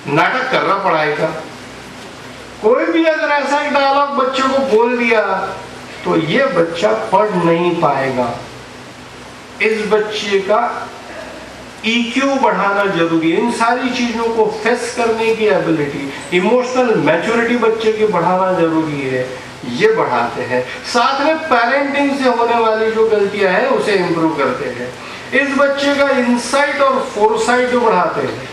नाटक कर रहा पढ़ाई का। कोई भी अगर ऐसा एक डायलॉग बच्चों को बोल दिया तो ये बच्चा पढ़ नहीं पाएगा। इस बच्चे का EQ बढ़ाना जरूरी है। इन सारी चीजों को फेस करने की एबिलिटी, इमोशनल मैच्योरिटी बच्चे की बढ़ाना जरूरी है, ये बढ़ाते हैं। साथ में पेरेंटिंग से होने वाली जो गलतियां हैं उसे इंप्रूव करते हैं। इस बच्चे का इंसाइट और फोरसाइट बढ़ाते हैं,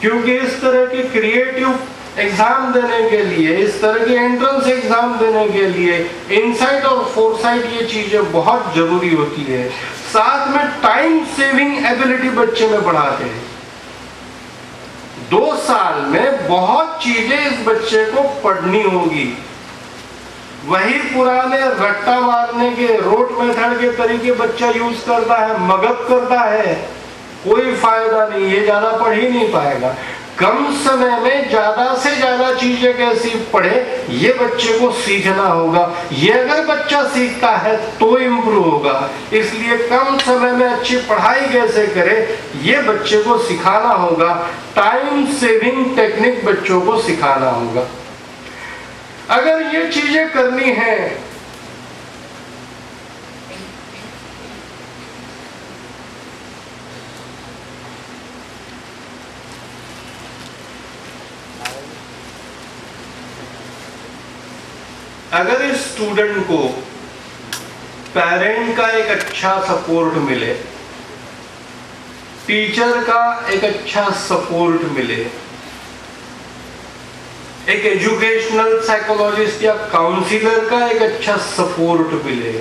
क्योंकि इस तरह के क्रिएटिव एग्जाम देने के लिए, इस तरह के एंट्रेंस एग्जाम देने के लिए इंसाइट और फोरसाइट ये चीजें बहुत जरूरी होती है। साथ में टाइम सेविंग एबिलिटी बच्चे में बढ़ाते हैं। 2 साल में बहुत चीजें इस बच्चे को पढ़नी होगी। वही पुराने रट्टा मारने के रोट मेथड के तरीके बच्चा यूज करता है, मगध करता है, कोई फायदा नहीं, ये ज्यादा पढ़ ही नहीं पाएगा। कम समय में ज्यादा से ज्यादा चीजें कैसी पढ़े, ये बच्चे को सीखना होगा। ये अगर बच्चा सीखता है तो इम्प्रूव होगा। इसलिए कम समय में अच्छी पढ़ाई कैसे करे, ये बच्चे को सिखाना होगा। टाइम सेविंग टेक्निक बच्चों को सिखाना होगा। अगर ये चीजें करनी है अगर इस स्टूडेंट को पेरेंट का एक अच्छा सपोर्ट मिले, टीचर का एक अच्छा सपोर्ट मिले, एक एजुकेशनल साइकोलॉजिस्ट या काउंसलर का एक अच्छा सपोर्ट मिले,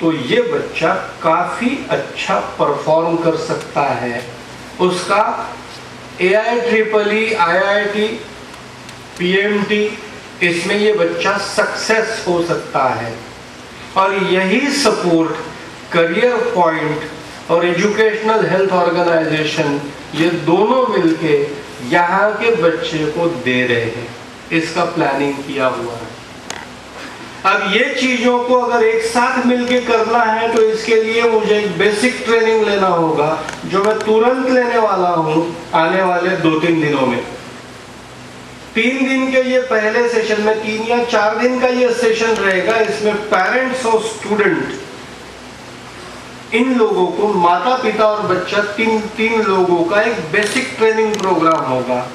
तो ये बच्चा काफी अच्छा परफॉर्म कर सकता है। उसका AIEEE, IIT, PMT इसमें ये बच्चा सक्सेस हो सकता है। और यही सपोर्ट करियर पॉइंट और एजुकेशनल हेल्थ ऑर्गेनाइजेशन, ये दोनों मिलके यहाँ के बच्चे को दे रहे हैं। इसका प्लानिंग किया हुआ है। अब ये चीजों को अगर एक साथ मिलके करना है तो इसके लिए मुझे एक बेसिक ट्रेनिंग लेना होगा, जो मैं तुरंत लेने वाला हूं आने वाले 2-3 दिनों में। 3 दिन के ये पहले सेशन में, 3 या 4 दिन का ये सेशन रहेगा। इसमें पेरेंट्स और स्टूडेंट, इन लोगों को, माता पिता और बच्चा, तीन लोगों का एक बेसिक ट्रेनिंग प्रोग्राम होगा।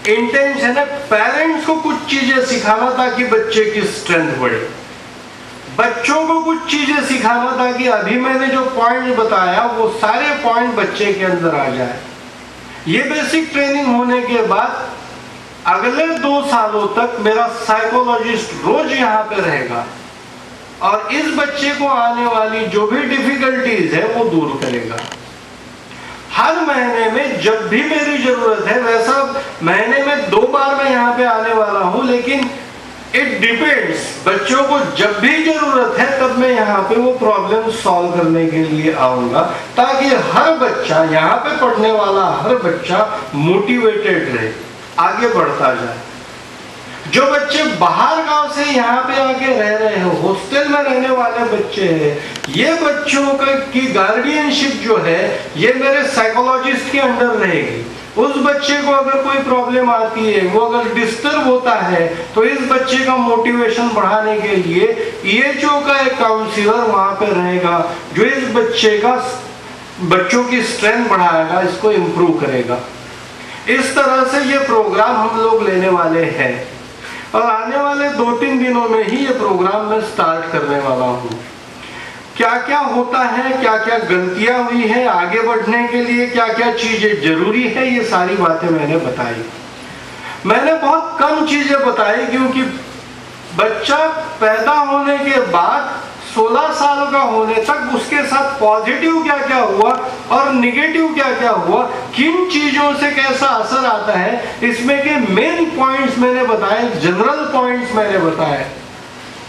इंटेंशन है पेरेंट्स को कुछ चीजें सिखाना ताकि बच्चे की स्ट्रेंथ बढ़े, बच्चों को कुछ चीजें सिखाना ताकि अभी मैंने जो पॉइंट बताया वो सारे पॉइंट बच्चे के अंदर आ जाए। ये बेसिक ट्रेनिंग होने के बाद अगले 2 सालों तक मेरा साइकोलॉजिस्ट रोज यहाँ पे रहेगा और इस बच्चे को आने वाली जो भी डिफिकल्टीज है वो दूर करेगा। हर महीने में जब भी मेरी जरूरत है, वैसा महीने में 2 बार मैं यहाँ पे आने वाला हूँ, लेकिन इट डिपेंड्स, बच्चों को जब भी जरूरत है तब मैं यहाँ पे वो प्रॉब्लम सॉल्व करने के लिए आऊंगा, ताकि हर बच्चा, यहाँ पे पढ़ने वाला हर बच्चा मोटिवेटेड रहे, आगे बढ़ता जाए। जो बच्चे बाहर गांव से यहाँ पे आके रह रहे हो, हॉस्टल में रहने वाले बच्चे हैं, ये बच्चों की गार्डियनशिप जो है ये मेरे साइकोलॉजिस्ट के अंडर रहेगी। उस बच्चे को अगर कोई प्रॉब्लम आती है, वो अगर डिस्टर्ब होता है, तो इस बच्चे का मोटिवेशन बढ़ाने के लिए EHO का एक काउंसलर वहां पे रहेगा, जो इस बच्चों की स्ट्रेंथ बढ़ाएगा, इसको इम्प्रूव करेगा। इस तरह से ये प्रोग्राम हम लोग लेने वाले हैं और आने वाले 2-3 दिनों में ही ये प्रोग्राम मैं स्टार्ट करने वाला हूँ। क्या क्या होता है, क्या क्या गलतियां हुई है, आगे बढ़ने के लिए क्या क्या चीजें जरूरी है, ये सारी बातें मैंने बताई। मैंने बहुत कम चीजें बताई क्योंकि बच्चा पैदा होने के बाद 16 साल का होने तक उसके साथ पॉजिटिव क्या क्या हुआ और निगेटिव क्या क्या हुआ, किन चीजों से कैसा असर आता है, इसमें के मेन पॉइंट्स मैंने बताए, जनरल पॉइंट्स मैंने बताए।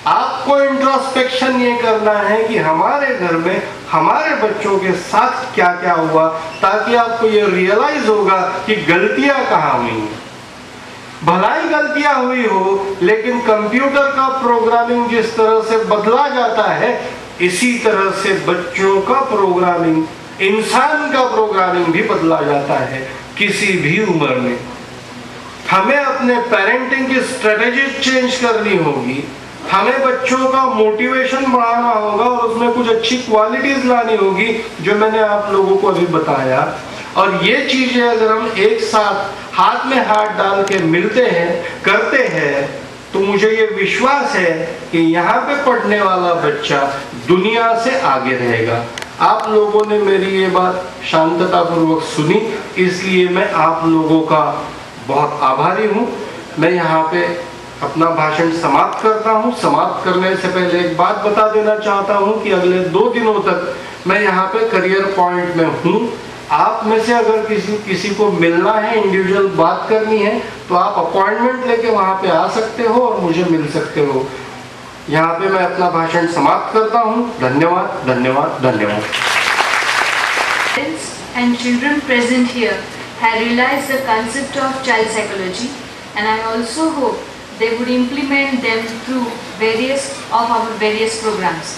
आपको इंट्रोस्पेक्शन ये करना है कि हमारे घर में हमारे बच्चों के साथ क्या क्या हुआ, ताकि आपको ये रियलाइज होगा कि गलतियां कहाँ हुई हैं। भलाई गलतियां हुई हो, लेकिन कंप्यूटर का प्रोग्रामिंग जिस तरह से बदला जाता है, इसी तरह से बच्चों का प्रोग्रामिंग इंसान का प्रोग्रामिंग भी बदला जाता है किसी भी उम्र में। हमें अपने पेरेंटिंग की स्ट्रेटेजी चेंज करनी होगी, हमें बच्चों का मोटिवेशन बढ़ाना होगा और उसमें कुछ अच्छी क्वालिटीज लानी होगी जो मैंने आप लोगों को अभी बताया। और ये चीजें अगर हम एक साथ हाथ में हाथ डाल के मिलते हैं, करते हैं, तो मुझे ये विश्वास है कि यहाँ पे पढ़ने वाला बच्चा दुनिया से आगे रहेगा। आप लोगों ने मेरी ये बात शांततापूर्वक सुनी, इसलिए मैं आप लोगों का बहुत आभारी हूँ। मैं यहाँ पे अपना भाषण समाप्त करता हूँ। समाप्त करने से पहले एक बात बता देना चाहता हूँ कि अगले 2 दिनों तक मैं यहाँ पे करियर पॉइंट में हूँ। आप में से अगर किसी को मिलना है, इंडिविजुअल बात करनी है, तो आप अपॉइंटमेंट लेके वहाँ पे आ सकते हो और मुझे मिल सकते हो। यहाँ पे मैं अपना भाषण समाप्त करता हूँ। धन्यवाद, धन्यवाद, धन्यवाद। Parents and children present here have realized the concept of child psychology, and I also hope they would implement them through various programs.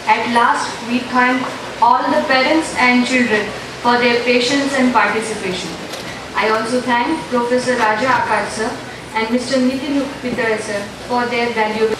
At last, we thank all the parents and children for their patience and participation. I also thank Professor Raja Akad sir and Mr. Nitin Upidar sir for their valuable